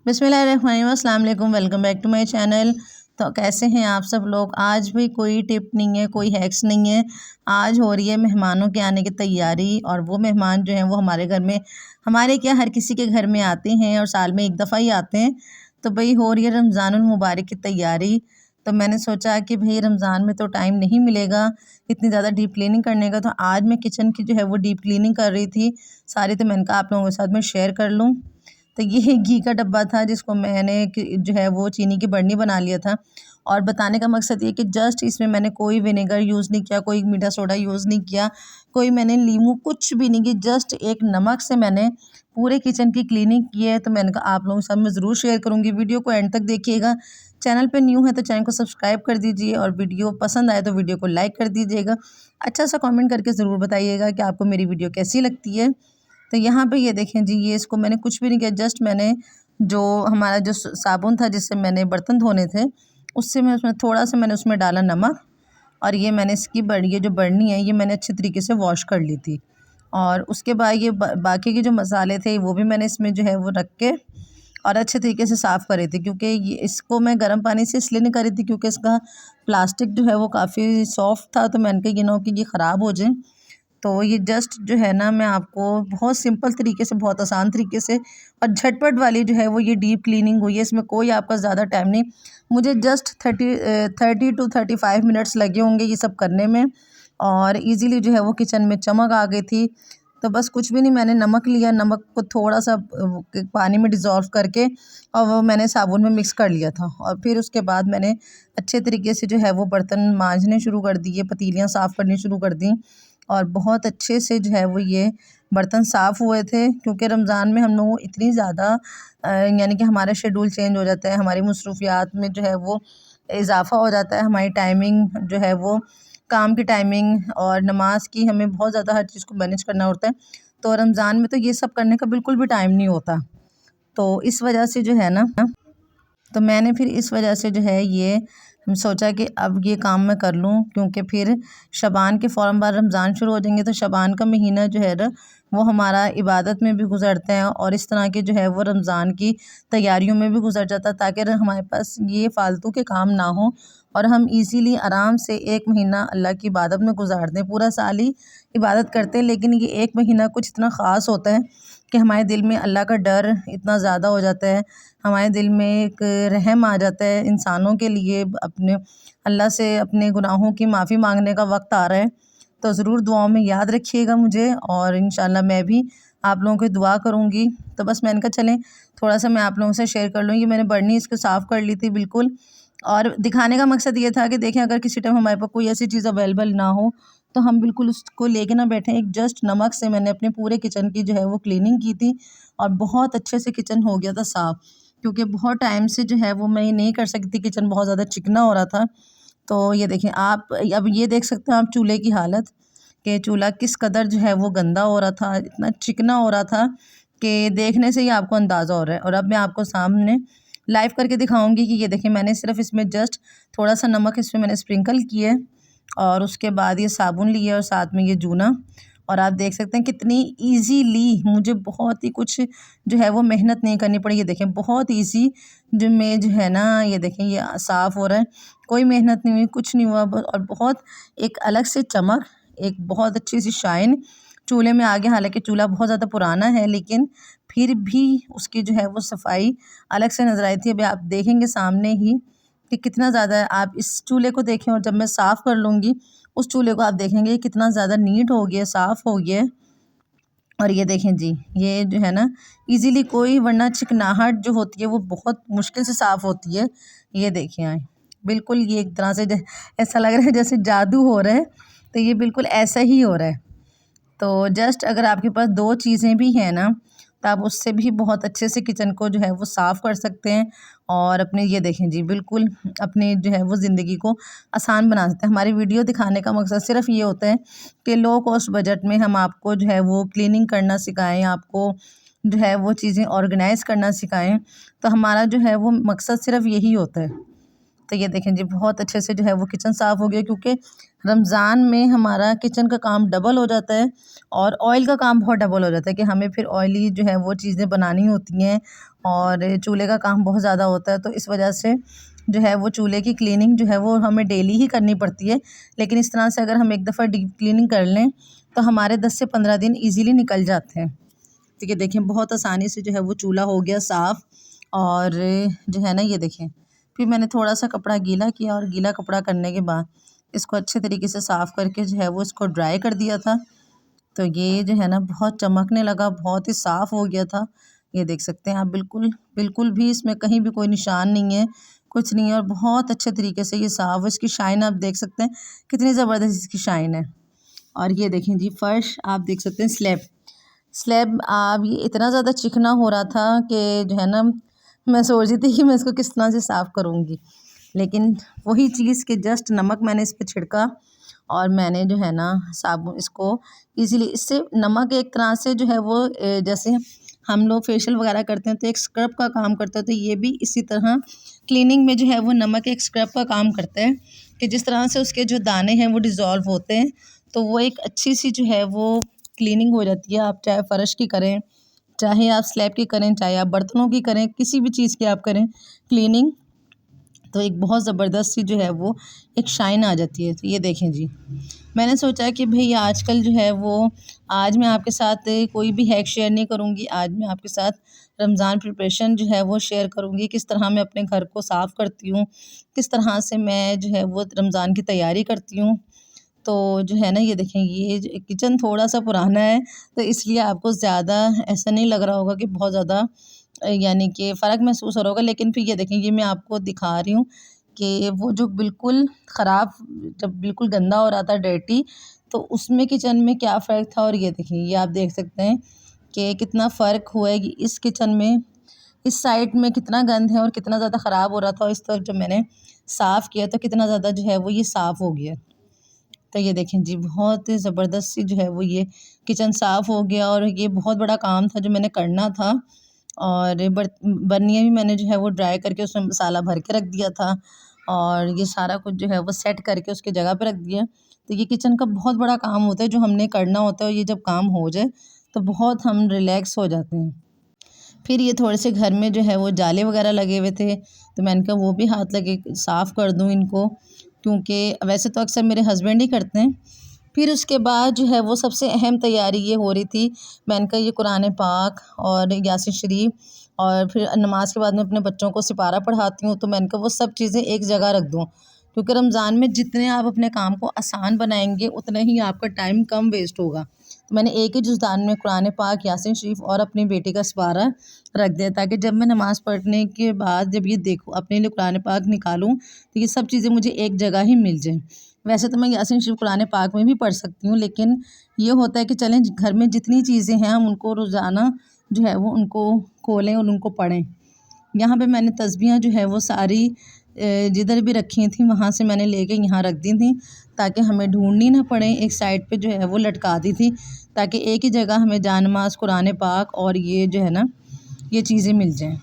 बिस्मिल्लाहिर्रहमानिर्रहीम, अस्सलाम वालेकुम, welcome back to my channel. तो कैसे हैं आप सब लोग। आज भी कोई टिप नहीं है, कोई हैक्स नहीं है। आज हो रही है मेहमानों के आने की तैयारी, और वो मेहमान जो हैं वो हमारे घर में, हमारे क्या हर किसी के घर में आते हैं और साल में एक दफ़ा ही आते हैं। तो भाई हो रही है रमज़ानुल मुबारक की तैयारी। तो मैंने सोचा कि भाई रमज़ान में तो टाइम नहीं मिलेगा इतनी ज़्यादा डीप क्लीनिंग करने का, तो आज मैं किचन की जो है वो डीप क्लीनिंग कर रही थी सारी। तो मैंने कहा आप लोगों के साथ मैं शेयर कर लूँ। तो ये घी का डब्बा था जिसको मैंने जो है वो चीनी की बरनी बना लिया था। और बताने का मकसद ये कि जस्ट इसमें मैंने कोई विनेगर यूज़ नहीं किया, कोई मीठा सोडा यूज़ नहीं किया, कोई मैंने नींबू कुछ भी नहीं की, जस्ट एक नमक से मैंने पूरे किचन की क्लीनिंग की है। तो मैंने कहा आप लोगों के साथ मैं ज़रूर शेयर करूँगी, वीडियो को एंड तक देखिएगा। चैनल पे न्यू है तो चैनल को सब्सक्राइब कर दीजिए, और वीडियो पसंद आए तो वीडियो को लाइक कर दीजिएगा। अच्छा सा कमेंट करके ज़रूर बताइएगा कि आपको मेरी वीडियो कैसी लगती है। तो यहाँ पे ये देखें जी, ये इसको मैंने कुछ भी नहीं किया, जस्ट मैंने जो हमारा जो साबुन था जिससे मैंने बर्तन धोने थे, उससे मैं उसमें थोड़ा सा मैंने उसमें डाला नमक। और ये मैंने इसकी ये जो बरनी है ये मैंने अच्छे तरीके से वॉश कर ली थी। और उसके बाद ये बाकी के जो मसाले थे वो भी मैंने इसमें जो है वो रख के और अच्छे तरीके से साफ़ करे थे, क्योंकि ये इसको मैं गर्म पानी से इसलिए नहीं करी थी क्योंकि इसका प्लास्टिक जो है वो काफ़ी सॉफ्ट था। तो मैंने कहा ये ना हो कि ये ख़राब हो जाए। तो ये जस्ट जो है ना, मैं आपको बहुत सिंपल तरीके से, बहुत आसान तरीके से और झटपट वाली जो है वो ये डीप क्लीनिंग हुई है। इसमें कोई आपका ज़्यादा टाइम नहीं, मुझे जस्ट 30 टू 35 मिनट्स लगे होंगे ये सब करने में। और इजीली जो है वो किचन में चमक आ गई थी। तो बस कुछ भी नहीं, मैंने नमक लिया, नमक को थोड़ा सा पानी में डिज़ोल्व करके और वो मैंने साबुन में मिक्स कर लिया था। और फिर उसके बाद मैंने अच्छे तरीके से जो है वो बर्तन मांजने शुरू कर दिए, पतीलियाँ साफ़ करनी शुरू कर दी। और बहुत अच्छे से जो है वो ये बर्तन साफ़ हुए थे, क्योंकि रमज़ान में हम लोग इतनी ज़्यादा यानी कि हमारा शेड्यूल चेंज हो जाता है, हमारी मसरूफ़ियात में जो है वो इज़ाफ़ा हो जाता है, हमारी टाइमिंग जो है वो काम की टाइमिंग और नमाज की, हमें बहुत ज़्यादा हर चीज़ को मैनेज करना होता है। तो रमज़ान में तो ये सब करने का बिल्कुल भी टाइम नहीं होता। तो इस वजह से जो है ना, तो मैंने फिर इस वजह से जो है ये सोचा कि अब ये काम मैं कर लूँ, क्योंकि फिर शबान के फ़ौरन बाद रमज़ान शुरू हो जाएंगे। तो शबान का महीना जो है ना वो हमारा इबादत में भी गुजरता है, और इस तरह के जो है वो रमज़ान की तैयारियों में भी गुजर जाता है, ताकि हमारे पास ये फ़ालतू के काम ना हो और हम इजीली आराम से एक महीना अल्लाह की इबादत में गुजार दें। पूरा साल ही इबादत करते हैं, लेकिन ये एक महीना कुछ इतना ख़ास होता है कि हमारे दिल में अल्लाह का डर इतना ज़्यादा हो जाता है, हमारे दिल में एक रहम आ जाता है इंसानों के लिए, अपने अल्लाह से अपने गुनाहों की माफ़ी मांगने का वक्त आ रहा है। तो ज़रूर दुआओं में याद रखिएगा मुझे, और इंशाल्लाह मैं भी आप लोगों की दुआ करूँगी। तो बस मैंने कहा चलें थोड़ा सा मैं आप लोगों से शेयर कर लूँ। ये मैंने बर्नी इसको साफ़ कर ली थी बिल्कुल, और दिखाने का मकसद ये था कि देखें अगर किसी टाइम हमारे पास कोई ऐसी चीज़ अवेलेबल ना हो तो हम बिल्कुल उसको लेके ना बैठें। एक जस्ट नमक से मैंने अपने पूरे किचन की जो है वो क्लीनिंग की थी, और बहुत अच्छे से किचन हो गया था साफ़, क्योंकि बहुत टाइम से जो है वो मैं ये नहीं कर सकती, किचन बहुत ज़्यादा चिकना हो रहा था। तो ये देखें आप, अब ये देख सकते हैं आप चूल्हे की हालत, कि चूल्हा किस कदर जो है वो गंदा हो रहा था, इतना चिकना हो रहा था कि देखने से ही आपको अंदाज़ा हो रहा है। और अब मैं आपको सामने लाइव करके दिखाऊंगी कि ये देखें, मैंने सिर्फ इसमें जस्ट थोड़ा सा नमक इसमें मैंने स्प्रिंकल किया है, और उसके बाद ये साबुन लिया और साथ में ये जूना। और आप देख सकते हैं कितनी इजीली, मुझे बहुत ही कुछ जो है वो मेहनत नहीं करनी पड़ी। ये देखें बहुत इजी जो में जो है ना, ये देखें ये साफ़ हो रहा है, कोई मेहनत नहीं हुई, कुछ नहीं हुआ और बहुत एक अलग से चमक, एक बहुत अच्छी सी शाइन चूल्हे में आ गया। हालांकि चूल्हा बहुत ज़्यादा पुराना है, लेकिन फिर भी उसकी जो है वो सफाई अलग से नज़र आई थी। अभी आप देखेंगे सामने ही कि कितना ज़्यादा है। आप इस चूल्हे को देखें, और जब मैं साफ़ कर लूँगी उस चूल्हे को आप देखेंगे कितना ज़्यादा नीट हो गया, साफ़ हो गया है। और ये देखें जी, ये जो है ना इजीली, कोई वरना चिकनाहट जो होती है वो बहुत मुश्किल से साफ़ होती है। ये देखें आए, बिल्कुल ये एक तरह से ऐसा लग रहा है जैसे जादू हो रहा है। तो ये बिल्कुल ऐसा ही हो रहा है। तो जस्ट अगर आपके पास दो चीज़ें भी हैं ना, तो आप उससे भी बहुत अच्छे से किचन को जो है वो साफ़ कर सकते हैं, और अपने ये देखें जी बिल्कुल अपने जो है वो ज़िंदगी को आसान बना सकते हैं। हमारी वीडियो दिखाने का मकसद सिर्फ ये होता है कि लो कॉस्ट बजट में हम आपको जो है वो क्लीनिंग करना सिखाएं, आपको जो है वो चीज़ें ऑर्गेनाइज़ करना सिखाएं। तो हमारा जो है वो मकसद सिर्फ यही होता है। तो ये देखें जी बहुत अच्छे से जो है वो किचन साफ़ हो गया, क्योंकि रमज़ान में हमारा किचन का काम डबल हो जाता है, और ऑयल का काम बहुत डबल हो जाता है कि हमें फिर ऑयली जो है वो चीज़ें बनानी होती हैं, और चूल्हे का काम बहुत ज़्यादा होता है, तो इस वजह से जो है वो चूल्हे की क्लीनिंग जो है वो हमें डेली ही करनी पड़ती है। लेकिन इस तरह से अगर हम एक दफ़ा डीप क्लीनिंग कर लें तो हमारे 10 से 15 दिन ईज़िली निकल जाते हैं। तो ये देखें बहुत आसानी से जो है वो चूल्हा हो गया साफ़। और जो है ना ये देखें, फिर मैंने थोड़ा सा कपड़ा गीला किया और गीला कपड़ा करने के बाद इसको अच्छे तरीके से साफ़ करके जो है वो इसको ड्राई कर दिया था। तो ये जो है ना बहुत चमकने लगा, बहुत ही साफ़ हो गया था। ये देख सकते हैं आप, बिल्कुल बिल्कुल भी इसमें कहीं भी कोई निशान नहीं है, कुछ नहीं है, और बहुत अच्छे तरीके से ये साफ़ है। इसकी शाइन आप देख सकते हैं कितनी ज़बरदस्त इसकी शाइन है। और ये देखें जी फ़र्श आप देख सकते हैं, स्लैब स्लैब आप ये इतना ज़्यादा चिकना हो रहा था कि जो है ना मैं सोच रही थी कि मैं इसको किस तरह से साफ़ करूँगी। लेकिन वही चीज़ कि जस्ट नमक मैंने इस पे छिड़का और मैंने जो है ना साबुन इसको इजीली, इससे नमक एक तरह से जो है वो जैसे हम लोग फेशियल वगैरह करते हैं तो एक स्क्रब का काम करता है, तो ये भी इसी तरह क्लीनिंग में जो है वो नमक एक स्क्रब का काम करता है कि जिस तरह से उसके जो दाने हैं वो डिज़ोल्व होते हैं, तो वो एक अच्छी सी जो है वो क्लीनिंग हो जाती है। आप चाहे फ़र्श की करें, चाहे आप स्लैब की करें, चाहे आप बर्तनों की करें, किसी भी चीज़ की आप करें क्लीनिंग, तो एक बहुत ज़बरदस्त सी जो है वो एक शाइन आ जाती है। तो ये देखें जी, मैंने सोचा कि भई आजकल जो है वो आज मैं आपके साथ कोई भी हैक शेयर नहीं करूँगी। आज मैं आपके साथ रमज़ान प्रिपरेशन जो है वो शेयर करूँगी, किस तरह मैं अपने घर को साफ़ करती हूँ, किस तरह से मैं जो है वो रमज़ान की तैयारी करती हूँ। तो जो है ना ये देखें, ये जो किचन थोड़ा-सा पुराना है, तो इसलिए आपको ज़्यादा ऐसा नहीं लग रहा होगा कि बहुत ज़्यादा यानी कि फ़र्क महसूस हो रहा होगा। लेकिन फिर ये देखें, ये मैं आपको दिखा रही हूँ कि वो जो बिल्कुल ख़राब, जब बिल्कुल गंदा हो रहा था डर्टी, तो उसमें किचन में क्या फ़र्क था। और ये देखें, ये आप देख सकते हैं कि कितना फ़र्क हुआ है कि इस किचन में, इस साइड में कितना गंद है और कितना ज़्यादा ख़राब हो रहा था, और इस तरफ जब मैंने साफ़ किया तो कितना ज़्यादा जो है वो ये साफ़ हो गया। तो ये देखें जी, बहुत ज़बरदस्त सी जो है वो ये किचन साफ़ हो गया। और ये बहुत बड़ा काम था जो मैंने करना था। और बर्नियाँ भी मैंने जो है वो ड्राई करके उसमें मसाला भर के रख दिया था, और ये सारा कुछ जो है वो सेट करके उसकी जगह पे रख दिया। तो ये किचन का बहुत बड़ा काम होता है जो हमने करना होता है, और ये जब काम हो जाए तो बहुत हम रिलैक्स हो जाते हैं। फिर ये थोड़े से घर में जो है वो जाले वगैरह लगे हुए थे, तो मैंने कहा वो भी हाथ लगे साफ़ कर दूँ इनको, क्योंकि वैसे तो अक्सर मेरे हस्बैंड ही करते हैं। फिर उसके बाद जो है वो सबसे अहम तैयारी ये हो रही थी, मैंने कहा ये कुरान पाक और यासीन शरीफ, और फिर नमाज के बाद मैं अपने बच्चों को सिपारा पढ़ाती हूँ, तो मैंने कहा वो सब चीज़ें एक जगह रख दूँ, क्योंकि रमज़ान में जितने आप अपने काम को आसान बनाएंगे उतना ही आपका टाइम कम वेस्ट होगा। तो मैंने एक ही जुज़दान में कुरान पाक, यासीन शरीफ और अपनी बेटी का सिपारा रख दिया, ताकि जब मैं नमाज़ पढ़ने के बाद जब ये देखूँ अपने लिए कुरान पाक निकालूँ तो ये सब चीज़ें मुझे एक जगह ही मिल जाएँ। वैसे तो मैं यासीन शरीफ कुरान पाक में भी पढ़ सकती हूँ, लेकिन ये होता है कि चलें घर में जितनी चीज़ें हैं हम उनको रोज़ाना जो है वो उनको खोलें और उनको पढ़ें। यहाँ पे मैंने तस्बीहां जो है वो सारी जिधर भी रखी थी वहाँ से मैंने लेके यहाँ रख दी थी, ताकि हमें ढूंढनी ना पड़े। एक साइड पे जो है वो लटका दी थी, ताकि एक ही जगह हमें जानमाज़, कुरान पाक और ये जो है ना ये चीज़ें मिल जाएं।